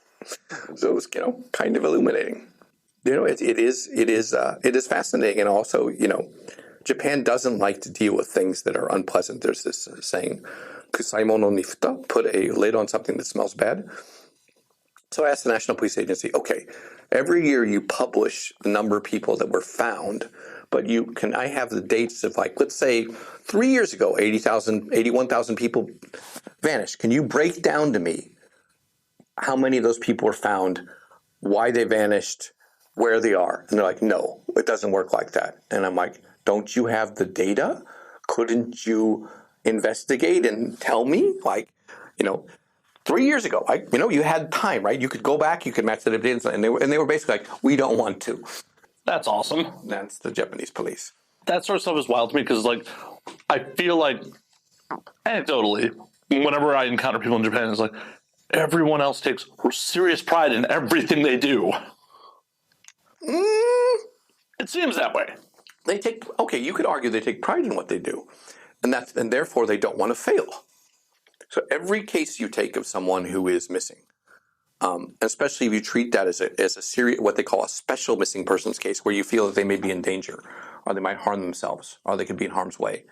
So it was, kind of illuminating. It is fascinating. And also, Japan doesn't like to deal with things that are unpleasant. There's this saying, kusaimo no nifuta, put a lid on something that smells bad. So I asked the National Police Agency, okay, every year you publish the number of people that were found, but I have the dates of let's say 3 years ago, 81,000 people vanished. Can you break down to me how many of those people were found, why they vanished, where they are? And they're like, no, it doesn't work like that. And I'm like, don't you have the data? Couldn't you investigate and tell me? 3 years ago, you had time, right? You could go back, you could match the evidence, and they were basically like, we don't want to. That's awesome. That's the Japanese police. That sort of stuff is wild to me because, I feel like, anecdotally, whenever I encounter people in Japan, it's like, everyone else takes serious pride in everything they do. It seems that way. You could argue they take pride in what they do, and therefore they don't want to fail. So every case you take of someone who is missing, especially if you treat that as a serious, what they call a special missing persons case, where you feel that they may be in danger, or they might harm themselves, or they could be in harm's way,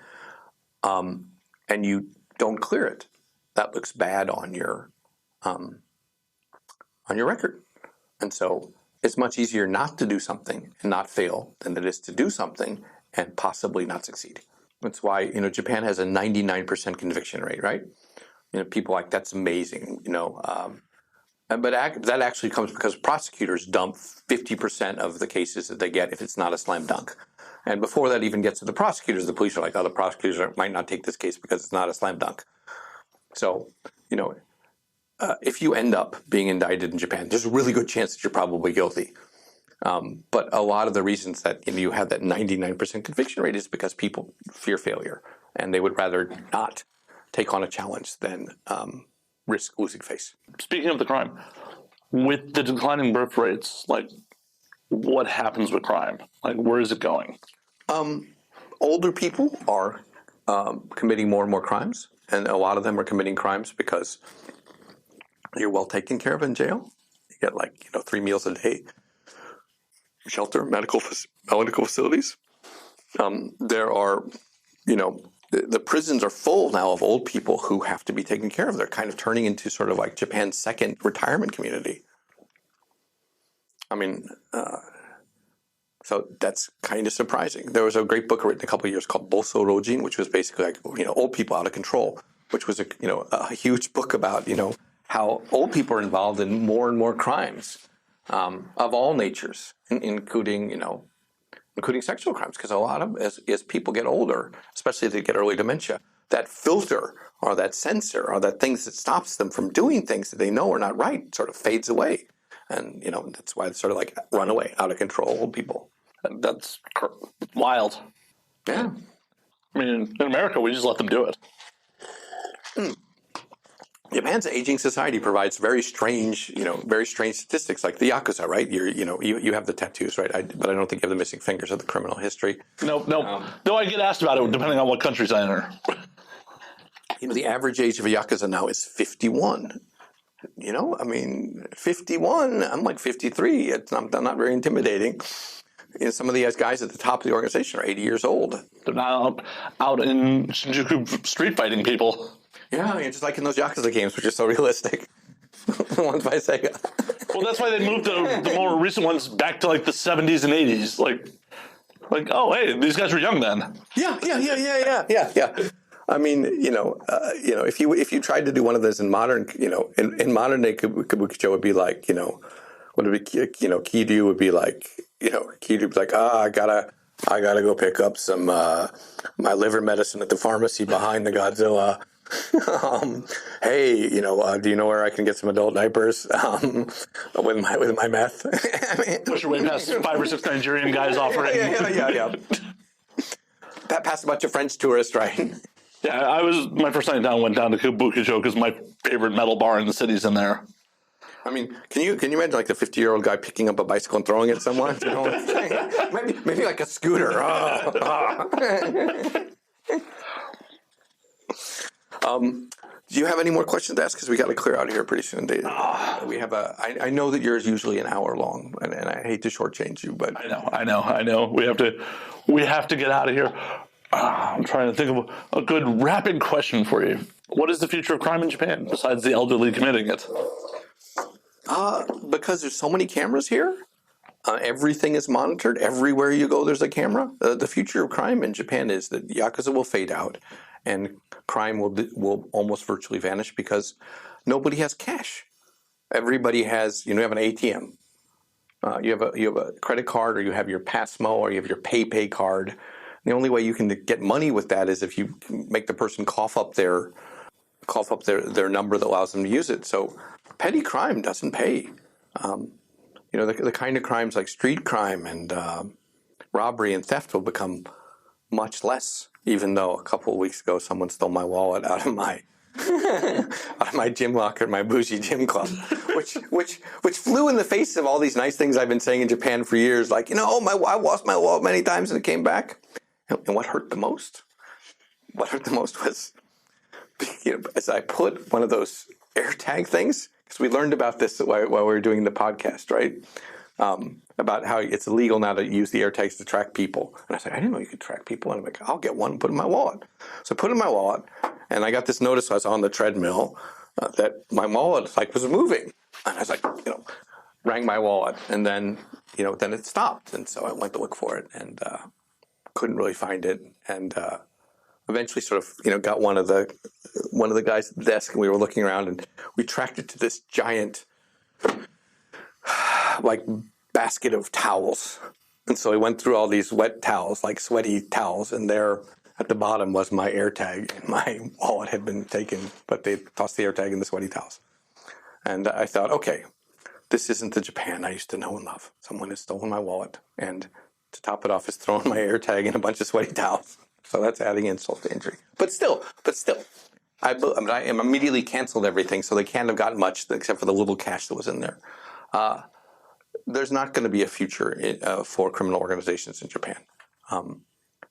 and you don't clear it, that looks bad on your record. And so it's much easier not to do something and not fail than it is to do something and possibly not succeed. That's why Japan has a 99% conviction rate, right? People like, that's amazing, but that actually comes because prosecutors dump 50% of the cases that they get if it's not a slam dunk. And before that even gets to the prosecutors, the police are like, the prosecutors might not take this case because it's not a slam dunk. So, if you end up being indicted in Japan, there's a really good chance that you're probably guilty. But a lot of the reasons that you have that 99% conviction rate is because people fear failure, and they would rather not take on a challenge than risk losing face. Speaking of the crime, with the declining birth rates, what happens with crime? Where is it going? Older people are committing more and more crimes, and a lot of them are committing crimes because you're well taken care of in jail. You get 3 meals a day, shelter, medical facilities. There are, the prisons are full now of old people who have to be taken care of. They're kind of turning into sort of like Japan's second retirement community. So that's kind of surprising. There was a great book written a couple of years called Boso Rojin, which was basically old people out of control, which was a huge book about, how old people are involved in more and more crimes of all natures, including, including sexual crimes, because a lot of as people get older, especially as they get early dementia, that filter or that censor or that things that stops them from doing things that they know are not right sort of fades away. And, that's why it's sort of like runaway, out of control old people. That's wild. Yeah. I mean, in America, we just let them do it. Japan's aging society provides very strange statistics, like the yakuza, right? You have the tattoos, right? But I don't think you have the missing fingers or the criminal history. No, I get asked about it depending on what countries I enter. The average age of a yakuza now is 51. 51. I'm like 53. I'm not very intimidating. Some of these guys at the top of the organization are 80 years old. They're not out in Shinjuku street fighting people. Yeah, just like in those Yakuza games, which are so realistic. The ones by Sega. Well, that's why they moved the more recent ones back to like the 70s and 80s. Like, oh, hey, these guys were young then. Yeah. I mean, if you tried to do one of those in modern, in modern day Kabukicho would be like, what would be, Kiryu would be like, Kiryu would be like, I gotta go pick up some my liver medicine at the pharmacy behind the Godzilla. Hey, do you know where I can get some adult diapers with my meth? Push your way past 5 or 6 Nigerian guys offering. Yeah. Past a bunch of French tourists, right? Yeah, my first night down went down to Kabukicho because my favorite metal bar in the city's in there. I mean, can you imagine like the 50-year-old guy picking up a bicycle and throwing it at someone? Maybe like a scooter. Do you have any more questions to ask? Because we got to clear out of here pretty soon, Dave. We have I know that yours is usually an hour long, and I hate to shortchange you, but I know. We have to get out of here. I'm trying to think of a good rapid question for you. What is the future of crime in Japan besides the elderly committing it? Because there's so many cameras here. Everything is monitored. Everywhere you go, there's a camera. The future of crime in Japan is that yakuza will fade out, and crime will almost virtually vanish because nobody has cash. Everybody has, you have an ATM. You have a credit card, or you have your Passmo, or you have your PayPay card. The only way you can get money with that is if you make the person cough up their number that allows them to use it. So petty crime doesn't pay. The kind of crimes like street crime and robbery and theft will become much less. Even though a couple of weeks ago someone stole my wallet out of my gym locker, my bougie gym club, which flew in the face of all these nice things I've been saying in Japan for years. Like, I lost my wallet many times and it came back. And what hurt the most? What hurt the most was, as I put one of those AirTag things, because we learned about this while we were doing the podcast, right? About how it's illegal now to use the AirTags to track people. And I was like, I didn't know you could track people. And I'm like, I'll get one and put it in my wallet. So I put it in my wallet, and I got this notice I was on the treadmill that my wallet was moving. And I was like, rang my wallet, and then it stopped. And so I went to look for it and couldn't really find it. And eventually sort of, got one of the guys at the desk, and we were looking around, and we tracked it to this giant basket of towels. And so I went through all these wet towels, like sweaty towels, and there at the bottom was my AirTag. My wallet had been taken, but they tossed the AirTag in the sweaty towels. And I thought, okay, this isn't the Japan I used to know and love. Someone has stolen my wallet, and to top it off is throwing my AirTag in a bunch of sweaty towels. So that's adding insult to injury. But still, I immediately canceled everything, so they can't have gotten much except for the little cash that was in there. There's not going to be a future for criminal organizations in Japan.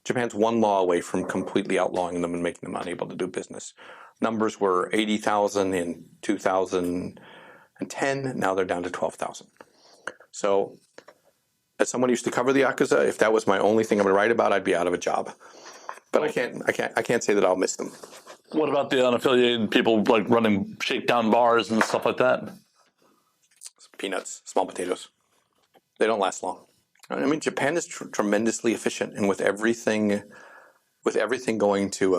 Japan's one law away from completely outlawing them and making them unable to do business. Numbers were 80,000 in 2010. Now they're down to 12,000. So as someone who used to cover the Yakuza, if that was my only thing I would write about, I'd be out of a job. But I can't say that I'll miss them. What about the unaffiliated people running shakedown bars and stuff like that? Peanuts, small potatoes. They don't last long. I mean, Japan is tremendously efficient, and with everything going to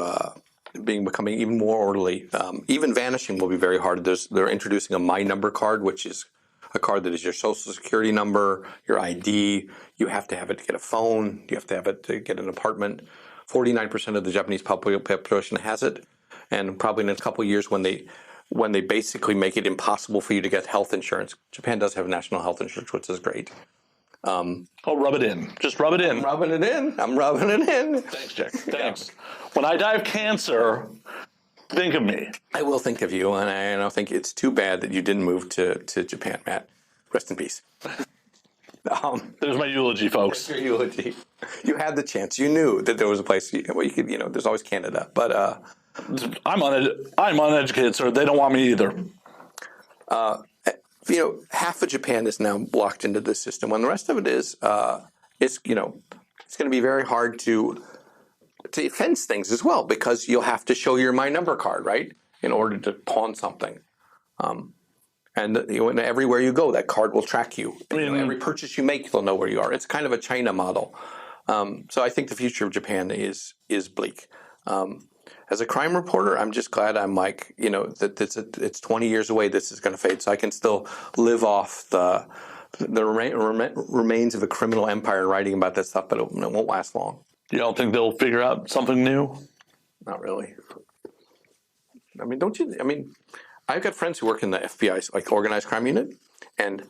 becoming even more orderly, even vanishing will be very hard. They're introducing a My Number card, which is a card that is your social security number, your ID. You have to have it to get a phone. You have to have it to get an apartment. 49% of the Japanese population has it, and probably in a couple of years when they basically make it impossible for you to get health insurance. Japan does have national health insurance, which is great. Rub it in. Just rub it in. I'm rubbing it in. Thanks, Jack. Thanks. When I die of cancer, think of me. I will think of you, and I think it's too bad that you didn't move to Japan, Matt. Rest in peace. There's my eulogy, folks. Your eulogy. You had the chance. You knew that there was a place where you could, there's always Canada. But I'm uneducated, sir. They don't want me either. Half of Japan is now locked into this system. When the rest of it is, it's going to be very hard to fence things as well, because you'll have to show your My Number card, right, in order to pawn something. And everywhere you go, that card will track you. Every purchase you make, they'll know where you are. It's kind of a China model. So I think the future of Japan is bleak. As a crime reporter, I'm just glad I'm that it's 20 years away. This is going to fade, so I can still live off the remains of a criminal empire writing about that stuff, but it won't last long. You don't think they'll figure out something new? Not really. Don't you? I've got friends who work in the FBI's organized crime unit, and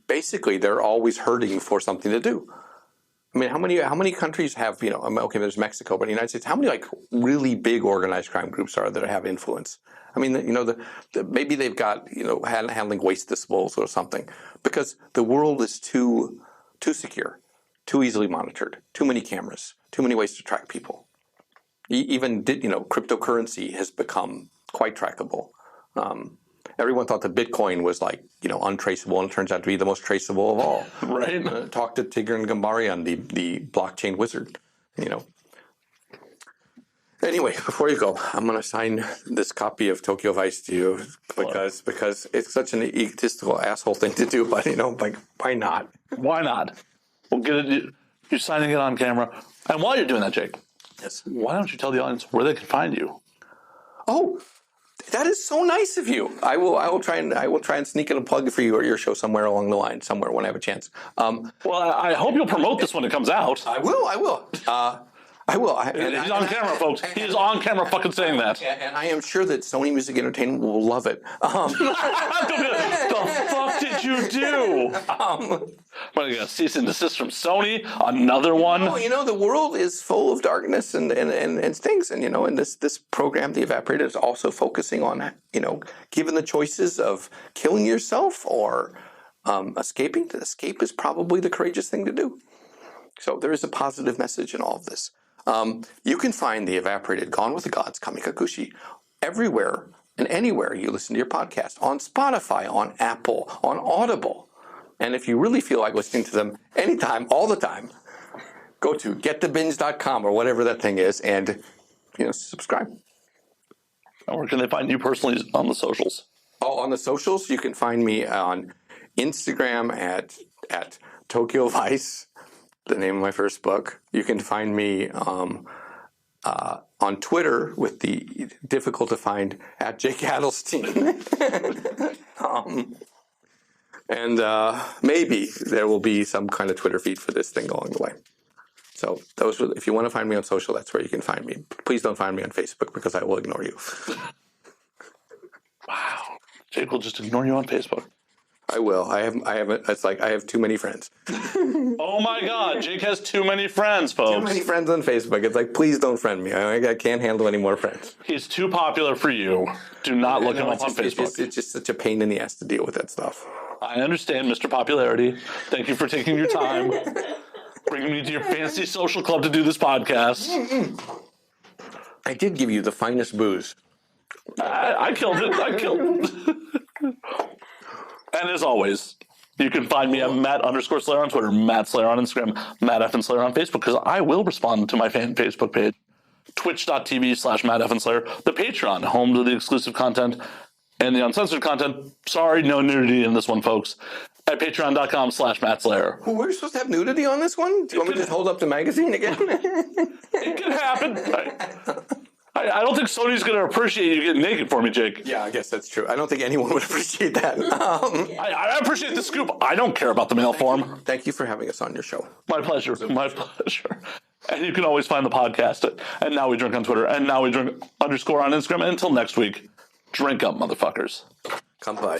basically they're always hurting for something to do. How many countries have there's Mexico, but in the United States, how many really big organized crime groups are there that have influence? Maybe they've got handling waste disposal or something, because the world is too secure, too easily monitored, too many cameras, too many ways to track people. Even cryptocurrency has become quite trackable. Everyone thought that Bitcoin was untraceable, and it turns out to be the most traceable of all. Right. Talk to Tigran Gambarian, the blockchain wizard. Anyway, before you go, I'm going to sign this copy of Tokyo Vice to you because it's such an egotistical asshole thing to do. But why not? Why not? We'll get it. You're signing it on camera. And while you're doing that, Jake, yes, why don't you tell the audience where they can find you? Oh, that is so nice of you. I will try and sneak in a plug for you or your show somewhere along the line, somewhere when I have a chance. Well, I hope you'll promote this when it comes out. I will. I will. He's on camera, folks. He is on camera fucking saying that. And I am sure that Sony Music Entertainment will love it. The fuck did you do? What, are you going to cease and desist from Sony? Another one? No, the world is full of darkness and things. And this program, The Evaporated, is also focusing on, given the choices of killing yourself or escaping. To escape is probably the courageous thing to do. So there is a positive message in all of this. You can find The Evaporated, Gone with the Gods, Kamikakushi, everywhere and anywhere you listen to your podcast, on Spotify, on Apple, on Audible. And if you really feel like listening to them anytime, all the time, go to getthebinge.com or whatever that thing is and, subscribe. And where can they find you personally on the socials? Oh, on the socials, you can find me on Instagram at Tokyo Vice, the name of my first book. You can find me on Twitter with the difficult to find at Jake Adelstein. And maybe there will be some kind of Twitter feed for this thing along the way. So if you want to find me on social, that's where you can find me. Please don't find me on Facebook because I will ignore you. Wow. Jake will just ignore you on Facebook. I will. I have too many friends. Oh my God, Jake has too many friends, folks. Too many friends on Facebook. It's please don't friend me. I can't handle any more friends. He's too popular for you. Do not look him up on Facebook. It's just such a pain in the ass to deal with that stuff. I understand, Mr. Popularity. Thank you for taking your time, bringing me to your fancy social club to do this podcast. I did give you the finest booze. I killed it. And as always, you can find me at Matt_Slayer on Twitter, Matt Slayer on Instagram, Matt F. Slayer on Facebook, because I will respond to my fan Facebook page, twitch.tv/Matt F. Slayer, the Patreon, home to the exclusive content and the uncensored content. Sorry, no nudity in this one, folks. At patreon.com/Matt Slayer. We're supposed to have nudity on this one? Do you want me to just hold up the magazine again? It can happen. I I don't think Sony's going to appreciate you getting naked for me, Jake. Yeah, I guess that's true. I don't think anyone would appreciate that. I appreciate the scoop. I don't care about the mail form. Thank you for having us on your show. My pleasure. My pleasure. And you can always find the podcast at And Now We Drink on Twitter and Now We Drink _ on Instagram. And until next week, drink up, motherfuckers. Come by.